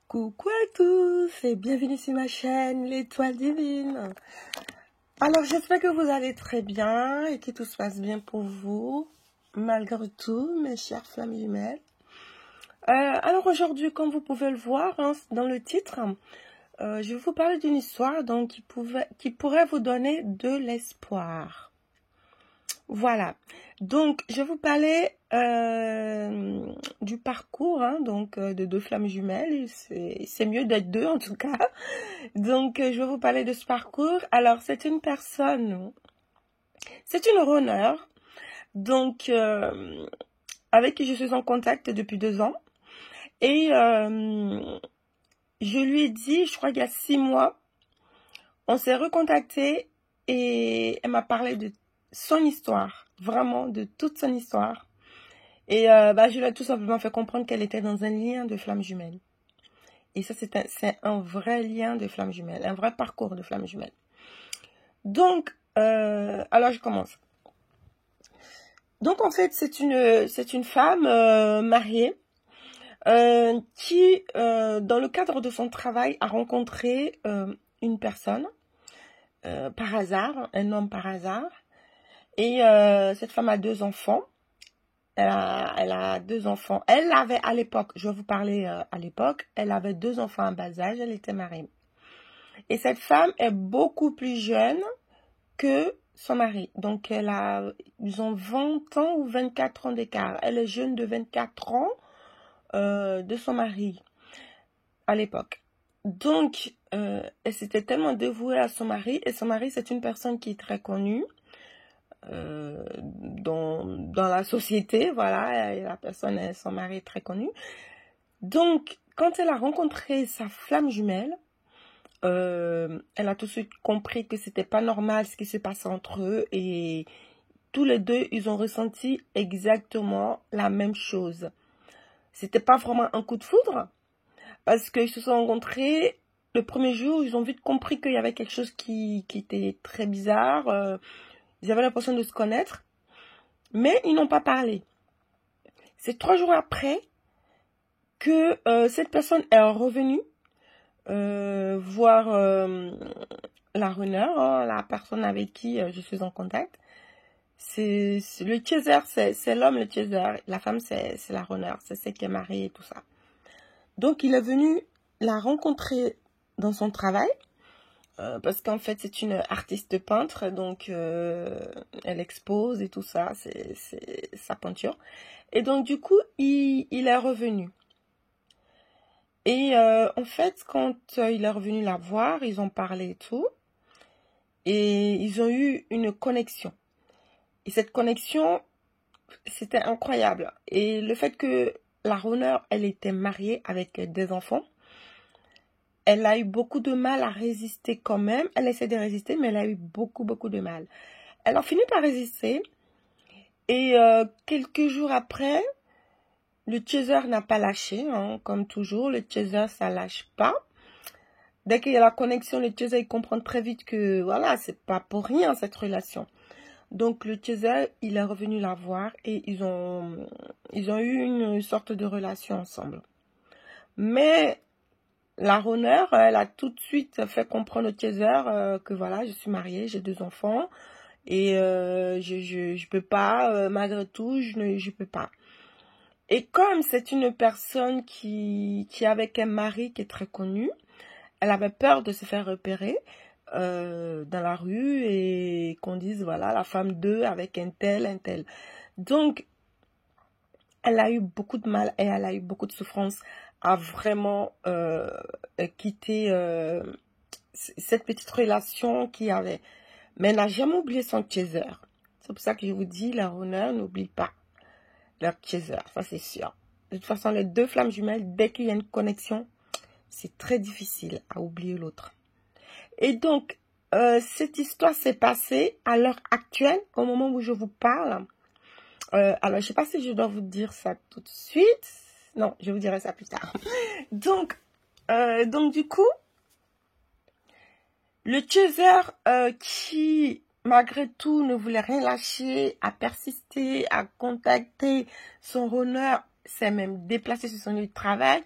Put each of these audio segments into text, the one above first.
Coucou à tous et bienvenue sur ma chaîne l'Étoile Divine. Alors j'espère que vous allez très bien et que tout se passe bien pour vous, malgré tout, mes chères flammes jumelles. Alors aujourd'hui, comme vous pouvez le voir dans le titre, je vais vous parler d'une histoire donc, qui pourrait vous donner de l'espoir. Voilà, donc je vais vous parler du parcours de deux flammes jumelles. C'est mieux d'être deux en tout cas. Donc je vais vous parler de ce parcours. Alors c'est une personne, c'est une runner, donc avec qui je suis en contact depuis 2 ans. Et je lui ai dit, je crois qu'il y a 6 mois, on s'est recontacté et elle m'a parlé de son histoire, vraiment de toute son histoire. Et je lui ai tout simplement fait comprendre qu'elle était dans un lien de flammes jumelles. Et ça, c'est un vrai lien de flammes jumelles, un vrai parcours de flammes jumelles. Donc, alors je commence. Donc en fait, c'est une femme mariée qui, dans le cadre de son travail, a rencontré une personne par hasard, un homme par hasard. Et cette femme a 2 enfants. Elle a 2 enfants. Elle avait à l'époque, je vais vous parler à l'époque, elle avait 2 enfants à bas âge, elle était mariée. Et cette femme est beaucoup plus jeune que son mari. Donc ils ont 20 ans ou 24 ans d'écart. Elle est jeune de 24 ans de son mari à l'époque. Donc, elle s'était tellement dévouée à son mari. Et son mari, c'est une personne qui est très connue. Dans la société, voilà, et la personne, son mari est très connu. Donc, quand elle a rencontré sa flamme jumelle, elle a tout de suite compris que c'était pas normal ce qui se passait entre eux et tous les deux, ils ont ressenti exactement la même chose. C'était pas vraiment un coup de foudre parce qu'ils se sont rencontrés le premier jour, ils ont vite compris qu'il y avait quelque chose qui était très bizarre. Ils avaient l'impression de se connaître, mais ils n'ont pas parlé. C'est 3 jours après que cette personne est revenue voir la runner, la personne avec qui je suis en contact. C'est le chaser, c'est l'homme le chaser. La femme, c'est la runner, c'est celle qui est mariée et tout ça. Donc, il est venu la rencontrer dans son travail. Parce qu'en fait, c'est une artiste peintre, donc elle expose et tout ça, c'est sa peinture. Et donc, du coup, il est revenu. Et en fait, quand il est revenu la voir, ils ont parlé et tout. Et ils ont eu une connexion. Et cette connexion, c'était incroyable. Et le fait que la runner, elle était mariée avec des enfants, elle a eu beaucoup de mal à résister quand même. Elle essaie de résister, mais elle a eu beaucoup de mal. Elle a fini par résister. Et quelques jours après, le chaser n'a pas lâché. Comme toujours, le chaser, ça lâche pas. Dès qu'il y a la connexion, le chaser, il comprend très vite que, voilà, c'est pas pour rien cette relation. Donc, le chaser, il est revenu la voir et ils ont eu une sorte de relation ensemble. Mais la runner, elle a tout de suite fait comprendre au chaser que voilà, je suis mariée, j'ai 2 enfants et je peux pas, malgré tout, je peux pas. Et comme c'est une personne qui est avec un mari qui est très connu, elle avait peur de se faire repérer dans la rue et qu'on dise voilà la femme d'eux avec un tel. Donc, elle a eu beaucoup de mal et elle a eu beaucoup de souffrance à vraiment quitter cette petite relation qu'il y avait. Mais elle n'a jamais oublié son chaser. C'est pour ça que je vous dis, la runner n'oublie pas leur chaser, ça c'est sûr. De toute façon, les 2 flammes jumelles, dès qu'il y a une connexion, c'est très difficile à oublier l'autre. Et donc, cette histoire s'est passée à l'heure actuelle, au moment où je vous parle. Alors, je ne sais pas si je dois vous dire ça tout de suite. Non, je vous dirai ça plus tard. Donc du coup, le chaser qui, malgré tout, ne voulait rien lâcher, a persisté, a contacté son runner, s'est même déplacé sur son lieu de travail.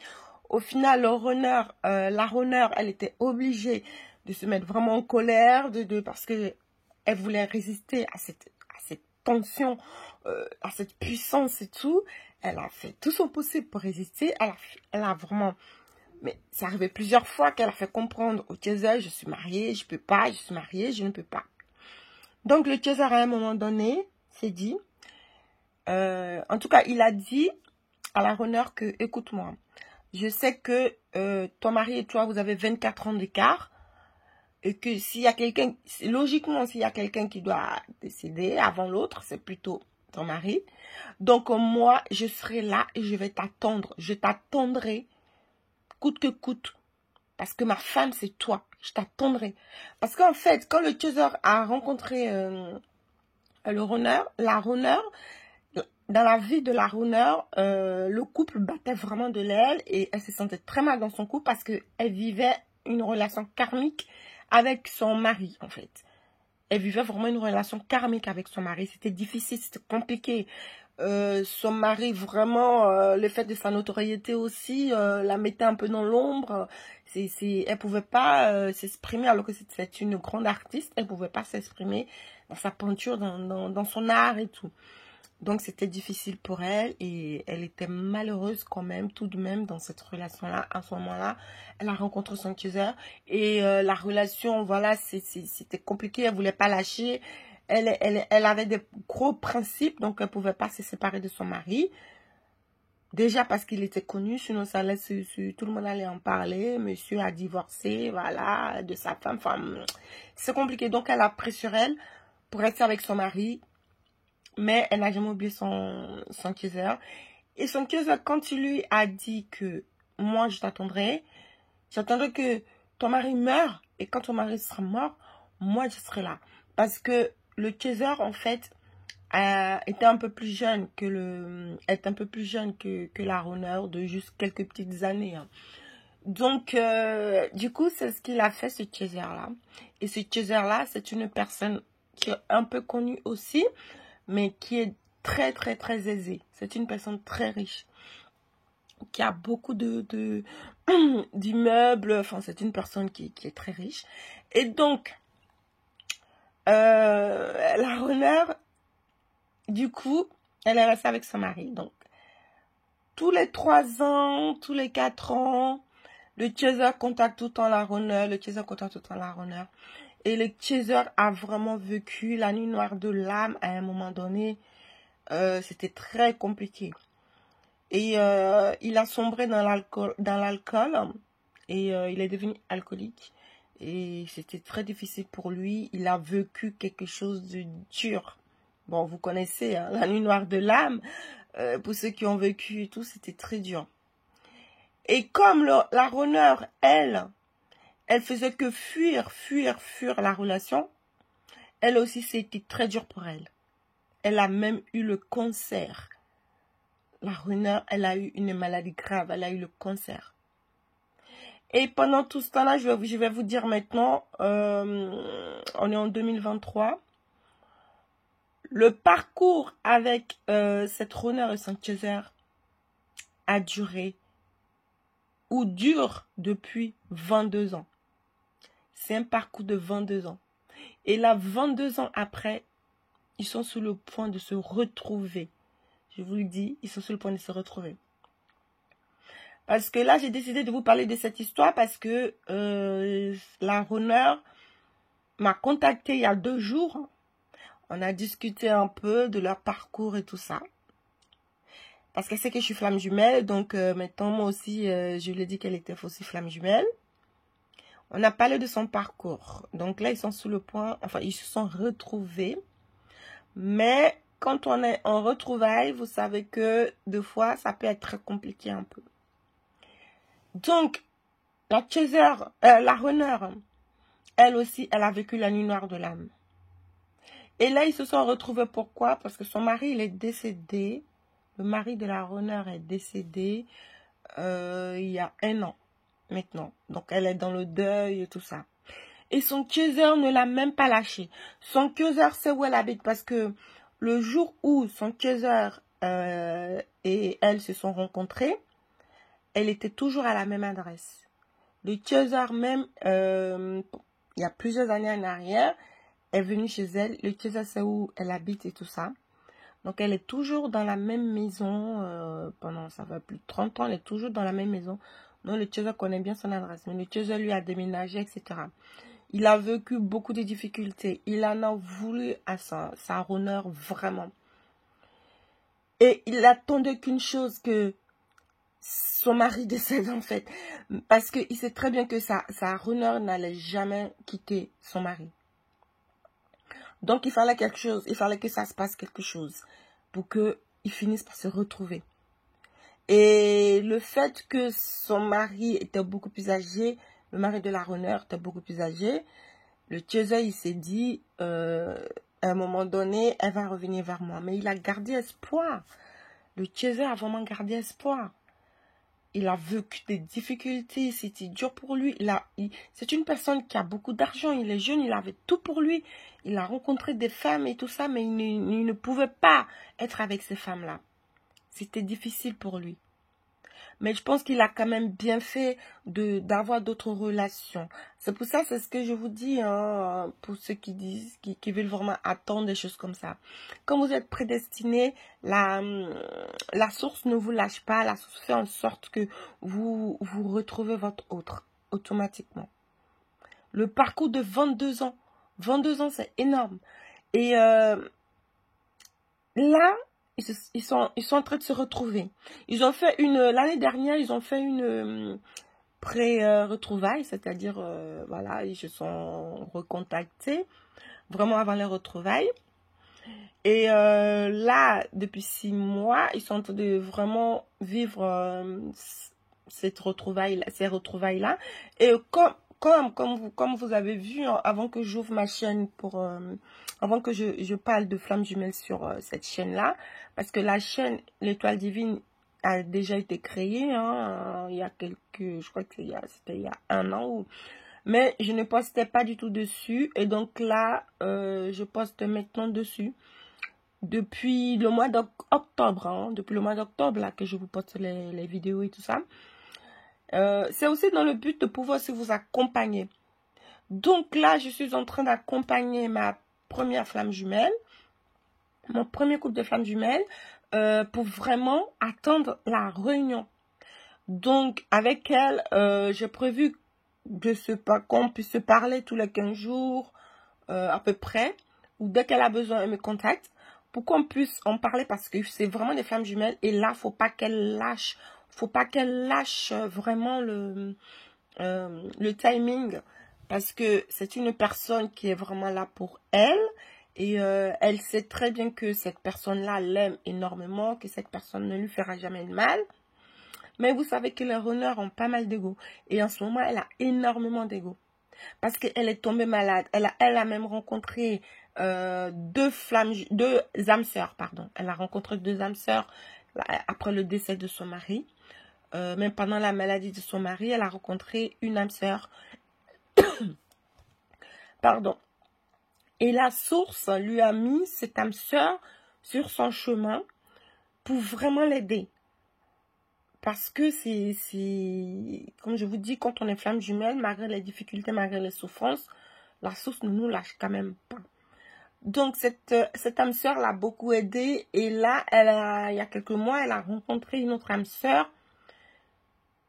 Au final, la runner, elle était obligée de se mettre vraiment en colère, parce que elle voulait résister à cette tension, à cette puissance et tout. Elle a fait tout son possible pour résister. Elle a vraiment... Mais c'est arrivé plusieurs fois qu'elle a fait comprendre au chaser, je suis mariée, je peux pas, je suis mariée, je ne peux pas. Donc le chaser, à un moment donné, s'est dit, en tout cas, il a dit à la runner que, écoute-moi, je sais que ton mari et toi, vous avez 24 ans d'écart, et que s'il y a quelqu'un, logiquement, s'il y a quelqu'un qui doit décéder avant l'autre, c'est plutôt ton mari. Donc moi, je serai là et je vais t'attendre. Je t'attendrai coûte que coûte. Parce que ma femme, c'est toi. Je t'attendrai. Parce qu'en fait, quand le chaser a rencontré le runner, la runner, dans la vie de la runner, le couple battait vraiment de l'aile et elle se sentait très mal dans son couple parce qu'elle vivait une relation karmique avec son mari, en fait. Elle vivait vraiment une relation karmique avec son mari. C'était difficile, c'était compliqué. Son mari, vraiment, le fait de sa notoriété aussi, la mettait un peu dans l'ombre. Elle pouvait pas s'exprimer, alors que c'est une grande artiste. Elle pouvait pas s'exprimer dans sa peinture, dans son art et tout. Donc, c'était difficile pour elle et elle était malheureuse quand même, tout de même, dans cette relation-là. À ce moment-là, elle a rencontré son accusateur et la relation, voilà, c'était compliqué. Elle voulait pas lâcher. Elle avait des gros principes, donc elle pouvait pas se séparer de son mari. Déjà parce qu'il était connu, sinon ça laisse, tout le monde allait en parler. Monsieur a divorcé, voilà, de sa femme. Enfin, c'est compliqué. Donc, elle a pris sur elle pour rester avec son mari. Mais elle n'a jamais oublié son accusateur. Et son accusateur, quand il lui a dit que moi, j'attendrai que ton mari meure. Et quand ton mari sera mort, moi, je serai là. Parce que le chaser, en fait, était un peu plus jeune que la runner de juste quelques petites années. Hein. Donc, du coup, c'est ce qu'il a fait, ce chaser-là. Et ce chaser-là, c'est une personne qui est un peu connue aussi, mais qui est très, très, très aisée. C'est une personne très riche, qui a beaucoup d'immeubles. Enfin, c'est une personne qui est très riche. Et donc, la runner, du coup, elle est restée avec son mari. Donc, tous les 3 ans, tous les 4 ans, le chaser contacte tout le temps la runner. Le chaser contacte tout le temps la runner. Et le chaser a vraiment vécu la nuit noire de l'âme à un moment donné. C'était très compliqué. Et il a sombré dans l'alcool. Et il est devenu alcoolique. Et c'était très difficile pour lui. Il a vécu quelque chose de dur. Bon, vous connaissez hein, la nuit noire de l'âme. Pour ceux qui ont vécu et tout, c'était très dur. Et comme la runner, elle faisait que fuir la relation, elle aussi, c'était très dur pour elle. Elle a même eu le cancer. La runner, elle a eu une maladie grave. Elle a eu le cancer. Et pendant tout ce temps-là, je vais vous dire maintenant, on est en 2023. Le parcours avec cette runner et son chaser a duré ou dure depuis 22 ans. C'est un parcours de 22 ans. Et là, 22 ans après, ils sont sur le point de se retrouver. Je vous le dis, ils sont sur le point de se retrouver. Parce que là, j'ai décidé de vous parler de cette histoire parce que la runner m'a contacté il y a 2 jours. On a discuté un peu de leur parcours et tout ça. Parce qu'elle sait que je suis flamme jumelle. Donc maintenant, moi aussi, je lui ai dit qu'elle était aussi flamme jumelle. On a parlé de son parcours. Donc là, ils sont sur le point, enfin, ils se sont retrouvés. Mais quand on est en retrouvailles, vous savez que des fois, ça peut être très compliqué un peu. Donc, la chaser, la runner, elle aussi, elle a vécu la nuit noire de l'âme. Et là, ils se sont retrouvés. Pourquoi? Parce que son mari, il est décédé. Le mari de la runner est décédé il y a 1 an maintenant. Donc, elle est dans le deuil et tout ça. Et son chaser ne l'a même pas lâché. Son chaser sait où elle habite parce que le jour où son chaser et elle se sont rencontrés, elle était toujours à la même adresse. Le chaser même, il y a plusieurs années en arrière, est venu chez elle. Le chaser, c'est où elle habite et tout ça. Donc, elle est toujours dans la même maison pendant, ça fait plus de 30 ans, elle est toujours dans la même maison. Donc, le chaser connaît bien son adresse. Mais le chaser, lui, a déménagé, etc. Il a vécu beaucoup de difficultés. Il en a voulu à sa honneur, vraiment. Et il attendait qu'une chose, que son mari décède, en fait. Parce qu'il sait très bien que sa honneur n'allait jamais quitter son mari. Donc, il fallait quelque chose. Il fallait que ça se passe quelque chose pour qu'ils finissent par se retrouver. Et le fait que son mari était beaucoup plus âgé, le mari de la runner était beaucoup plus âgé, le chaser, il s'est dit, à un moment donné, elle va revenir vers moi. Mais il a gardé espoir. Le chaser a vraiment gardé espoir. Il a vécu des difficultés, c'était dur pour lui. C'est une personne qui a beaucoup d'argent, il est jeune, il avait tout pour lui. Il a rencontré des femmes et tout ça, mais il ne pouvait pas être avec ces femmes-là. C'était difficile pour lui. Mais je pense qu'il a quand même bien fait d'avoir d'autres relations. C'est pour ça, c'est ce que je vous dis, hein, pour ceux qui disent, qui veulent vraiment attendre des choses comme ça. Quand vous êtes prédestiné, la source ne vous lâche pas. La source fait en sorte que vous retrouvez votre autre, automatiquement. Le parcours de 22 ans. 22 ans, c'est énorme. Et là, ils sont en train de se retrouver. Ils ont fait l'année dernière, ils ont fait une pré-retrouvaille, c'est-à-dire, voilà, ils se sont recontactés, vraiment avant les retrouvailles. Et là, depuis 6 mois, ils sont en train de vraiment vivre ces retrouvailles-là. Et comme vous avez vu, avant que j'ouvre ma chaîne avant que je parle de Flammes Jumelles sur cette chaîne-là, parce que la chaîne L'Étoile Divine a déjà été créée, hein, il y a je crois que c'était il y a 1 an, mais je ne postais pas du tout dessus, et donc là, je poste maintenant dessus, depuis le mois d'octobre, hein, depuis le mois d'octobre, là, que je vous poste les vidéos et tout ça. C'est aussi dans le but de pouvoir aussi vous accompagner. Donc là, je suis en train d'accompagner ma première flamme jumelle, mon premier couple de flammes jumelles, pour vraiment attendre la réunion. Donc, avec elle, j'ai prévu qu'on puisse se parler tous les 15 jours, à peu près, ou dès qu'elle a besoin, elle me contacte, pour qu'on puisse en parler, parce que c'est vraiment des flammes jumelles, et là, faut pas qu'elle lâche vraiment le timing, parce que c'est une personne qui est vraiment là pour elle, et elle sait très bien que cette personne-là l'aime énormément, que cette personne ne lui fera jamais de mal. Mais vous savez que les runners ont pas mal d'ego, et en ce moment, elle a énormément d'ego, parce qu'elle est tombée malade. Elle a même rencontré deux âmes sœurs, pardon. Elle a rencontré 2 âmes sœurs après le décès de son mari. Même pendant la maladie de son mari, elle a rencontré une âme sœur. Pardon. Et la source lui a mis cette âme sœur sur son chemin pour vraiment l'aider. Parce que comme je vous dis, quand on est flamme jumelle, malgré les difficultés, malgré les souffrances, la source ne nous lâche quand même pas. Donc, cette âme sœur l'a beaucoup aidée. Et là, il y a quelques mois, elle a rencontré une autre âme sœur.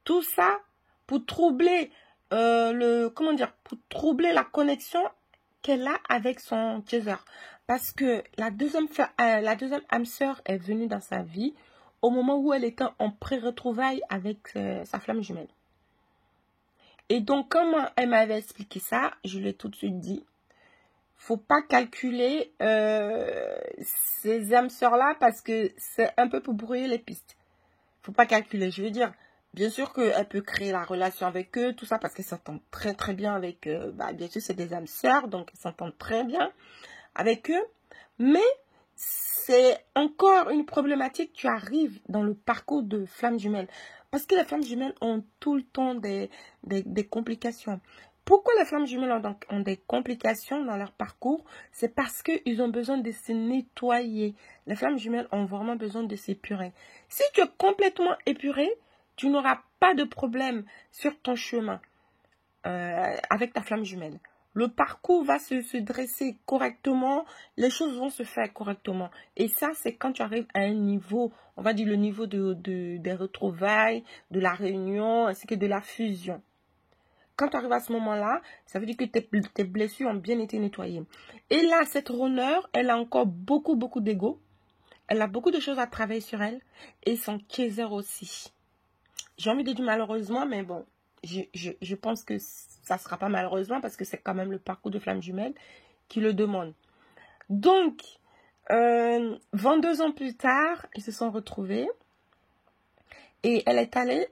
Tout ça pour troubler pour troubler la connexion qu'elle a avec son chaser. Parce que la deuxième âme sœur est venue dans sa vie au moment où elle était en pré-retrouvaille avec sa flamme jumelle. Et donc, comment elle m'avait expliqué ça, je l'ai tout de suite dit. Faut pas calculer ces âmes sœurs-là, parce que c'est un peu pour brouiller les pistes. Faut pas calculer, je veux dire. Bien sûr qu'elle peut créer la relation avec eux, tout ça, parce qu'elle s'entend très très bien avec eux. Bien sûr, c'est des âmes sœurs, donc elle s'entend très bien avec eux. Mais c'est encore une problématique qui arrive dans le parcours de flammes jumelles. Parce que les flammes jumelles ont tout le temps des complications. Pourquoi les flammes jumelles ont des complications dans leur parcours? C'est parce qu'ils ont besoin de se nettoyer. Les flammes jumelles ont vraiment besoin de s'épurer. Si tu es complètement épuré, tu n'auras pas de problème sur ton chemin avec ta flamme jumelle. Le parcours va se dresser correctement, les choses vont se faire correctement. Et ça, c'est quand tu arrives à un niveau, on va dire le niveau des retrouvailles, de la réunion, ainsi que de la fusion. Quand tu arrives à ce moment-là, ça veut dire que tes blessures ont bien été nettoyées. Et là, cette runner, elle a encore beaucoup d'ego. Elle a beaucoup de choses à travailler sur elle. Et son chaser aussi. J'ai envie de dire malheureusement, mais bon, je pense que ça ne sera pas malheureusement parce que c'est quand même le parcours de flamme jumelle qui le demande. Donc, 22 ans plus tard, ils se sont retrouvés. Et elle est allée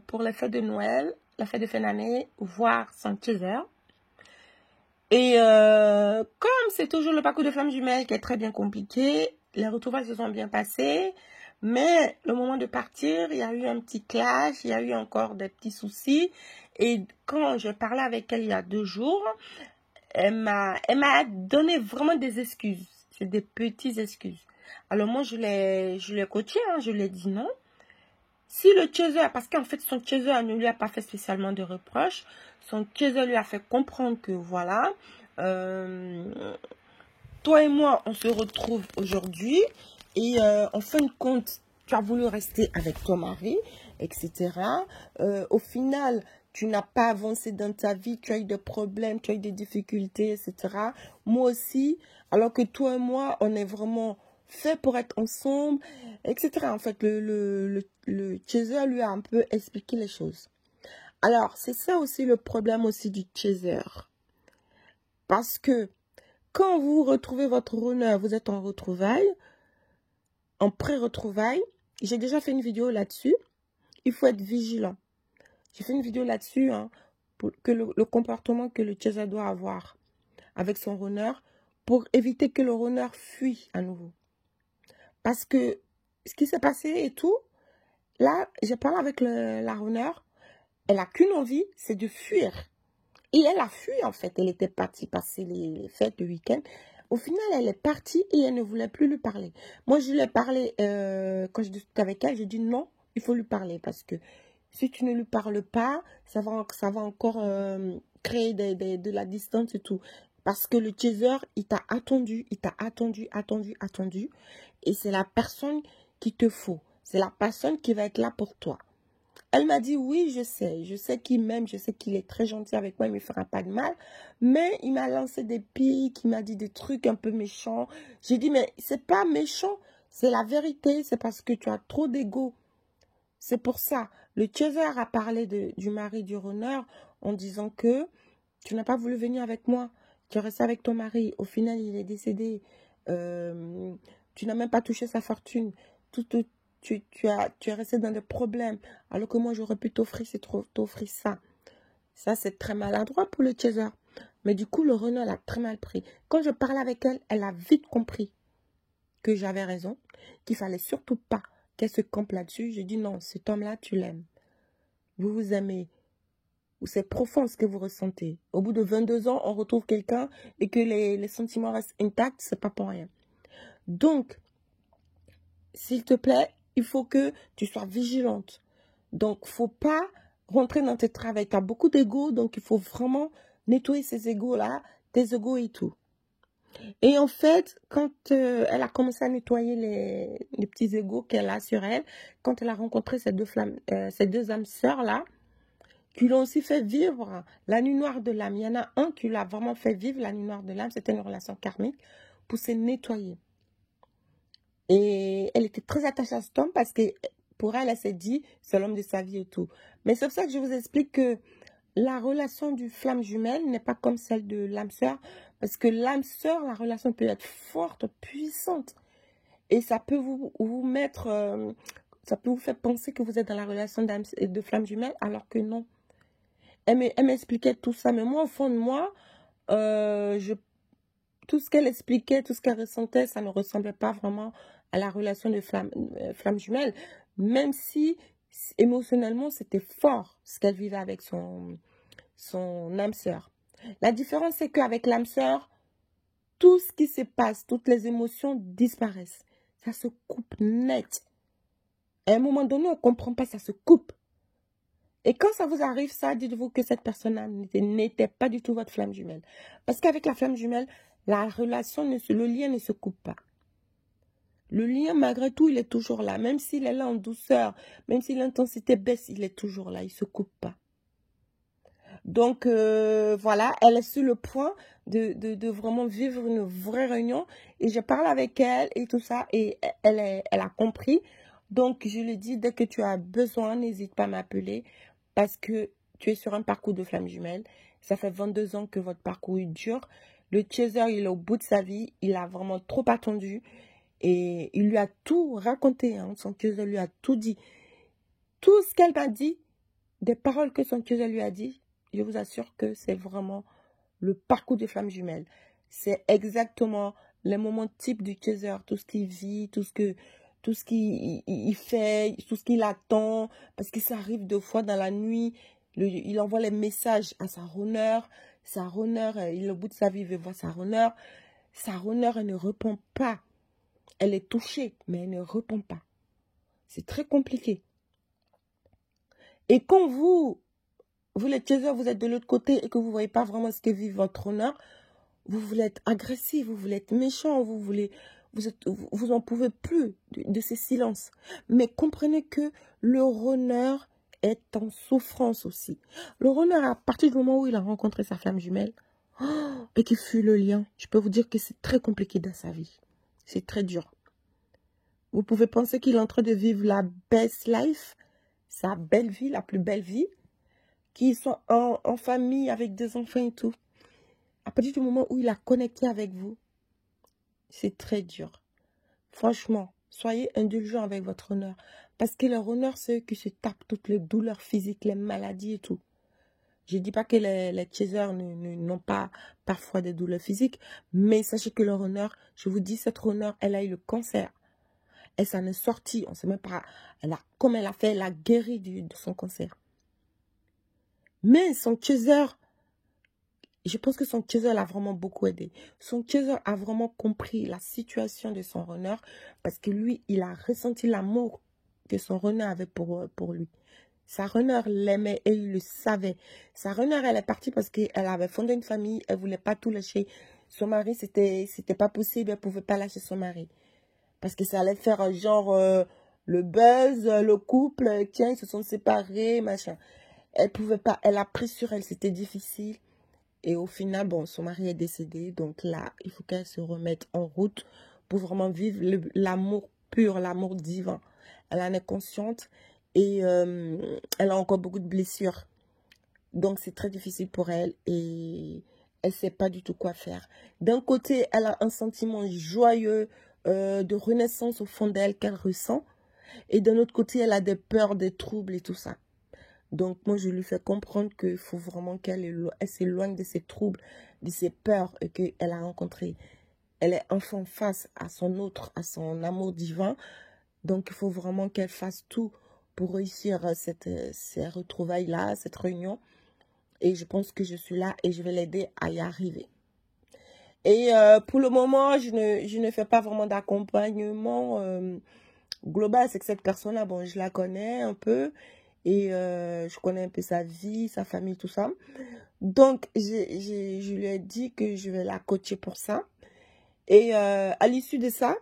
pour la fête de Noël, la fête de fin d'année, voir son chaser. Et comme c'est toujours le parcours de flamme jumelle qui est très bien compliqué, les retrouvailles se sont bien passées. Mais le moment de partir, il y a eu un petit clash, il y a eu encore des petits soucis. Et quand je parlais avec elle il y a 2 jours, elle m'a donné vraiment des excuses. C'est des petites excuses. Alors moi, je l'ai coachée, hein, je lui ai dit non. Si le chaser, parce qu'en fait, son chaser ne lui a pas fait spécialement de reproches, son chaser lui a fait comprendre que voilà, toi et moi, on se retrouve aujourd'hui et en fin de compte, tu as voulu rester avec ton mari, etc. Au final, tu n'as pas avancé dans ta vie, tu as eu des problèmes, tu as eu des difficultés, etc. Moi aussi, alors que toi et moi, on est vraiment fait pour être ensemble, etc. En fait, le chaser lui a un peu expliqué les choses. Alors, c'est ça aussi le problème aussi du chaser. Parce que quand vous retrouvez votre runner, vous êtes en retrouvailles, en pré-retrouvailles. J'ai déjà fait une vidéo là-dessus. Il faut être vigilant. J'ai fait une vidéo là-dessus, hein, pour que le comportement que le chaser doit avoir avec son runner pour éviter que le runner fuit à nouveau. Parce que ce qui s'est passé et tout, là, j'ai parlé avec la runner, elle n'a qu'une envie, c'est de fuir. Et elle a fui en fait, elle était partie passer les fêtes le week-end. Au final, elle est partie et elle ne voulait plus lui parler. Moi, je lui ai parlé, quand je discutais avec elle, j'ai dit non, il faut lui parler parce que si tu ne lui parles pas, ça va encore créer de la distance et tout. Parce que le chaser, il t'a attendu. Et c'est la personne qu'il te faut. C'est la personne qui va être là pour toi. Elle m'a dit, oui, je sais qu'il m'aime, je sais qu'il est très gentil avec moi, il ne me fera pas de mal. Mais il m'a lancé des pics, il m'a dit des trucs un peu méchants. J'ai dit, mais c'est pas méchant, c'est la vérité, c'est parce que tu as trop d'ego. C'est pour ça. Le chaser a parlé du mari du runner en disant que tu n'as pas voulu venir avec moi. Tu es resté avec ton mari. Au final, il est décédé. Tu n'as même pas touché sa fortune. Tu es resté dans des problèmes. Alors que moi, j'aurais pu t'offrir ça. Ça, c'est très maladroit pour le chaser. Mais du coup, le runner l'a très mal pris. Quand je parlais avec elle, elle a vite compris que j'avais raison. Qu'il fallait surtout pas qu'elle se campe là-dessus. J'ai dit non, cet homme-là, tu l'aimes. Vous vous aimez. Ou c'est profond ce que vous ressentez. Au bout de 22 ans, on retrouve quelqu'un et que les sentiments restent intacts, c'est pas pour rien. Donc, s'il te plaît, il faut que tu sois vigilante. Donc, faut pas rentrer dans tes travaux. Tu as beaucoup d'ego, donc il faut vraiment nettoyer ces égos-là, tes égos et tout. Et en fait, quand elle a commencé à nettoyer les petits égos qu'elle a sur elle, quand elle a rencontré ces deux âmes sœurs-là, qui l'ont aussi fait vivre la nuit noire de l'âme. Il y en a un qui l'a vraiment fait vivre la nuit noire de l'âme. C'était une relation karmique pour se nettoyer. Et elle était très attachée à cet homme parce que pour elle, elle s'est dit, c'est l'homme de sa vie et tout. Mais c'est pour ça que je vous explique que la relation du flamme jumelle n'est pas comme celle de l'âme sœur. Parce que l'âme sœur, la relation peut être forte, puissante. Et ça peut vous mettre, ça peut vous faire penser que vous êtes dans la relation de flamme jumelle alors que non. Elle m'expliquait tout ça, mais moi, au fond de moi, tout ce qu'elle expliquait, tout ce qu'elle ressentait, ça ne ressemblait pas vraiment à la relation de flamme jumelle, même si émotionnellement, c'était fort ce qu'elle vivait avec son âme sœur. La différence, c'est qu'avec l'âme sœur, tout ce qui se passe, toutes les émotions disparaissent. Ça se coupe net. À un moment donné, on ne comprend pas, ça se coupe. Et quand ça vous arrive, ça, dites-vous que cette personne-là n'était pas du tout votre flamme jumelle. Parce qu'avec la flamme jumelle, la relation, le lien ne se coupe pas. Le lien, malgré tout, il est toujours là. Même s'il est là en douceur, même si l'intensité baisse, il est toujours là. Il ne se coupe pas. Donc, voilà, elle est sur le point de vraiment vivre une vraie réunion. Et je parle avec elle et tout ça. Et elle a compris. Donc, je lui dis, dès que tu as besoin, n'hésite pas à m'appeler. Parce que tu es sur un parcours de flamme jumelle. Ça fait 22 ans que votre parcours dure. Le chaser, il est au bout de sa vie. Il a vraiment trop attendu. Et il lui a tout raconté. Hein. Son chaser lui a tout dit. Tout ce qu'elle m'a dit, des paroles que son chaser lui a dit, je vous assure que c'est vraiment le parcours de flamme jumelle. C'est exactement les moments types du chaser. Tout ce qu'il vit, tout ce qu'il fait, tout ce qu'il attend. Parce que ça arrive 2 fois dans la nuit. Il envoie les messages à sa runner. Sa runner, il est au bout de sa vie, il veut voir sa runner. Sa runner, elle ne répond pas. Elle est touchée, mais elle ne répond pas. C'est très compliqué. Et quand vous les chasers, vous êtes de l'autre côté et que vous ne voyez pas vraiment ce que vit votre honneur, vous voulez être agressif, vous voulez être méchant, vous en pouvez plus de ces silences. Mais comprenez que le runner est en souffrance aussi. Le runner, à partir du moment où il a rencontré sa flamme jumelle, et qu'il fut le lien, je peux vous dire que c'est très compliqué dans sa vie. C'est très dur. Vous pouvez penser qu'il est en train de vivre la best life, sa belle vie, la plus belle vie, qu'ils sont en famille avec des enfants et tout. À partir du moment où il a connecté avec vous, c'est très dur. Franchement, soyez indulgents avec votre honneur. Parce que leur honneur, c'est eux qui se tapent toutes les douleurs physiques, les maladies et tout. Je ne dis pas que les chasers n'ont pas parfois des douleurs physiques, mais sachez que leur honneur, je vous dis, cette honneur, elle a eu le cancer. Elle s'en est sortie, on ne sait même pas. Comme elle a fait, elle a guéri de son cancer. Mais son chaser, je pense que son chaser l'a vraiment beaucoup aidé. Son chaser a vraiment compris la situation de son runner parce que lui, il a ressenti l'amour que son runner avait pour lui. Sa runner l'aimait et il le savait. Sa runner, elle est partie parce qu'elle avait fondé une famille, elle ne voulait pas tout lâcher. Son mari, c'était pas possible, elle ne pouvait pas lâcher son mari. Parce que ça allait faire genre le buzz, le couple, tiens, ils se sont séparés, machin. Elle pouvait pas, elle a pris sur elle, c'était difficile. Et au final, bon, son mari est décédé. Donc là, il faut qu'elle se remette en route pour vraiment vivre l'amour pur, l'amour divin. Elle en est consciente et elle a encore beaucoup de blessures. Donc c'est très difficile pour elle et elle ne sait pas du tout quoi faire. D'un côté, elle a un sentiment joyeux de renaissance au fond d'elle qu'elle ressent. Et d'un autre côté, elle a des peurs, des troubles et tout ça. Donc, moi, je lui fais comprendre qu'il faut vraiment qu'elle s'éloigne de ses troubles, de ses peurs qu'elle a rencontrées. Elle est enfin face à à son amour divin. Donc, il faut vraiment qu'elle fasse tout pour réussir ces retrouvailles-là, cette réunion. Et je pense que je suis là et je vais l'aider à y arriver. Et pour le moment, je ne fais pas vraiment d'accompagnement global. C'est que cette personne-là, bon, je la connais un peu. Et je connais un peu sa vie, sa famille, tout ça. Donc, je lui ai dit que je vais la coacher pour ça. Et à l'issue de ça,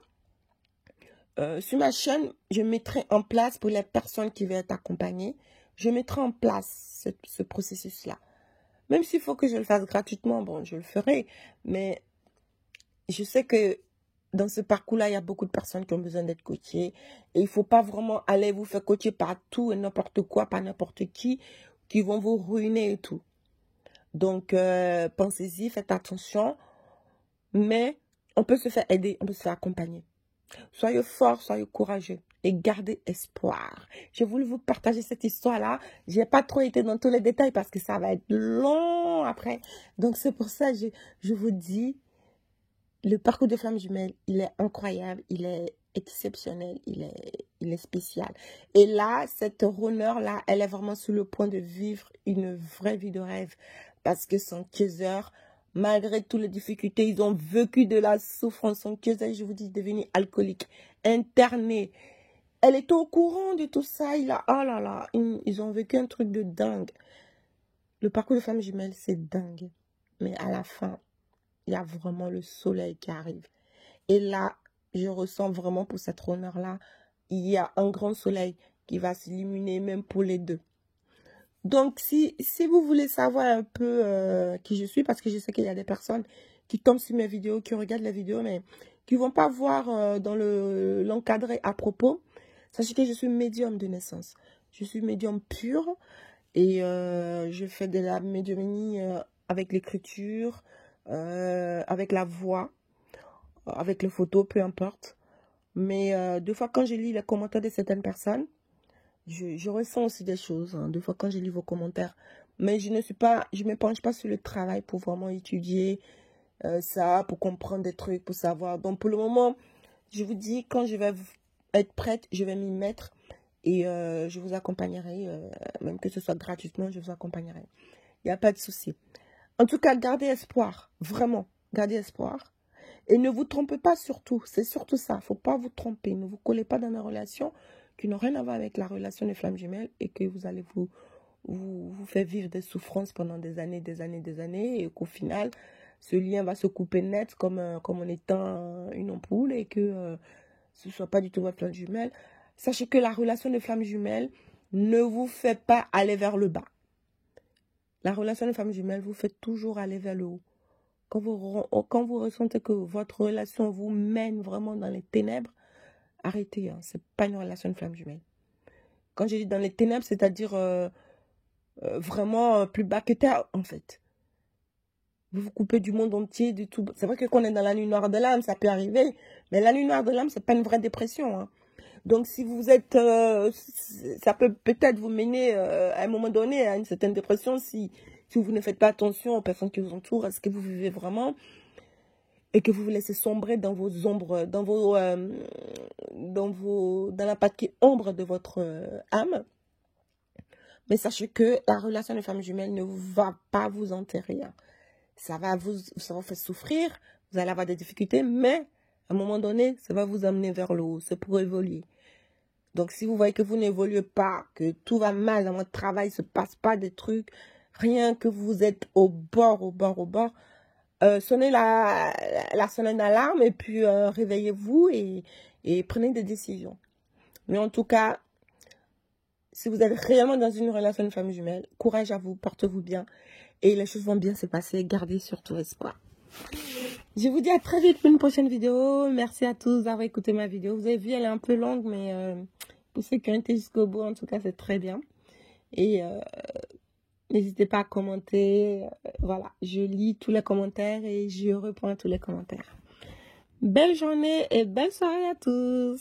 sur ma chaîne, je mettrai en place pour les personnes qui veulent être accompagnées, je mettrai en place ce processus-là. Même s'il faut que je le fasse gratuitement, bon, je le ferai. Mais je sais que dans ce parcours-là, il y a beaucoup de personnes qui ont besoin d'être coachées. Et il ne faut pas vraiment aller vous faire coacher par tout et n'importe quoi, par n'importe qui vont vous ruiner et tout. Donc, pensez-y, faites attention. Mais on peut se faire aider, on peut se faire accompagner. Soyez forts, soyez courageux et gardez espoir. J'ai voulu vous partager cette histoire-là. Je n'ai pas trop été dans tous les détails parce que ça va être long après. Donc, c'est pour ça que je vous dis, le parcours de flamme jumelle, il est incroyable, il est exceptionnel, il est spécial. Et là, cette runner-là, elle est vraiment sur le point de vivre une vraie vie de rêve. Parce que son chaser, malgré toutes les difficultés, ils ont vécu de la souffrance. Son chaser, je vous dis, est devenu alcoolique, interné. Elle était au courant de tout ça. Oh là là, ils ont vécu un truc de dingue. Le parcours de femme jumelle, c'est dingue. Mais à la fin, il y a vraiment le soleil qui arrive. Et là, je ressens vraiment pour cette honneur-là, il y a un grand soleil qui va s'illuminer même pour les deux. Donc, si vous voulez savoir un peu qui je suis, parce que je sais qu'il y a des personnes qui tombent sur mes vidéos, qui regardent les vidéos, mais qui ne vont pas voir dans l'encadré à propos, sachez que je suis médium de naissance. Je suis médium pur et je fais de la médiumnie avec l'écriture, avec la voix, avec les photos, peu importe. Mais deux fois quand je lis les commentaires de certaines personnes, je ressens aussi des choses, hein, deux fois quand je lis vos commentaires. Mais je ne m'épanche pas sur le travail pour vraiment étudier ça, pour comprendre des trucs, pour savoir. Donc pour le moment, je vous dis, quand je vais être prête, je vais m'y mettre et je vous accompagnerai, même que ce soit gratuitement, je vous accompagnerai. Il n'y a pas de souci. En tout cas, gardez espoir, vraiment, gardez espoir. Et ne vous trompez pas surtout, c'est surtout ça, il ne faut pas vous tromper. Ne vous collez pas dans des relations qui n'ont rien à voir avec la relation des flammes jumelles et que vous allez vous faire vivre des souffrances pendant des années et qu'au final, ce lien va se couper net comme en étant une ampoule et que ce ne soit pas du tout votre flamme jumelle. Sachez que la relation des flammes jumelles ne vous fait pas aller vers le bas. La relation des flammes jumelles vous fait toujours aller vers le haut. Quand vous ressentez que votre relation vous mène vraiment dans les ténèbres, arrêtez. Hein, ce n'est pas une relation de flamme jumelle. Quand je dis dans les ténèbres, c'est-à-dire vraiment plus bas que terre, en fait. Vous vous coupez du monde entier, du tout. C'est vrai que quand on est dans la nuit noire de l'âme, ça peut arriver. Mais la nuit noire de l'âme, ce n'est pas une vraie dépression. Hein. Donc, si vous êtes... ça peut peut-être vous mener à un moment donné à une certaine dépression si vous ne faites pas attention aux personnes qui vous entourent, à ce que vous vivez vraiment, et que vous vous laissez sombrer dans vos ombres, dans la partie ombre de votre âme. Mais sachez que la relation de femme jumelle ne va pas vous enterrer. Hein. Ça va vous faire souffrir, vous allez avoir des difficultés, mais à un moment donné, ça va vous amener vers le haut, c'est pour évoluer. Donc, si vous voyez que vous n'évoluez pas, que tout va mal dans votre travail, il ne se passe pas des trucs, rien que vous êtes au bord, sonnez la sonnette d'alarme et puis réveillez-vous et prenez des décisions. Mais en tout cas, si vous êtes réellement dans une relation de femme jumelle, courage à vous, portez-vous bien et les choses vont bien se passer. Gardez surtout espoir. Je vous dis à très vite pour une prochaine vidéo. Merci à tous d'avoir écouté ma vidéo. Vous avez vu, elle est un peu longue, mais pour ceux qui ont été jusqu'au bout, en tout cas, c'est très bien. Et n'hésitez pas à commenter. Voilà, je lis tous les commentaires et je reprends tous les commentaires. Belle journée et belle soirée à tous.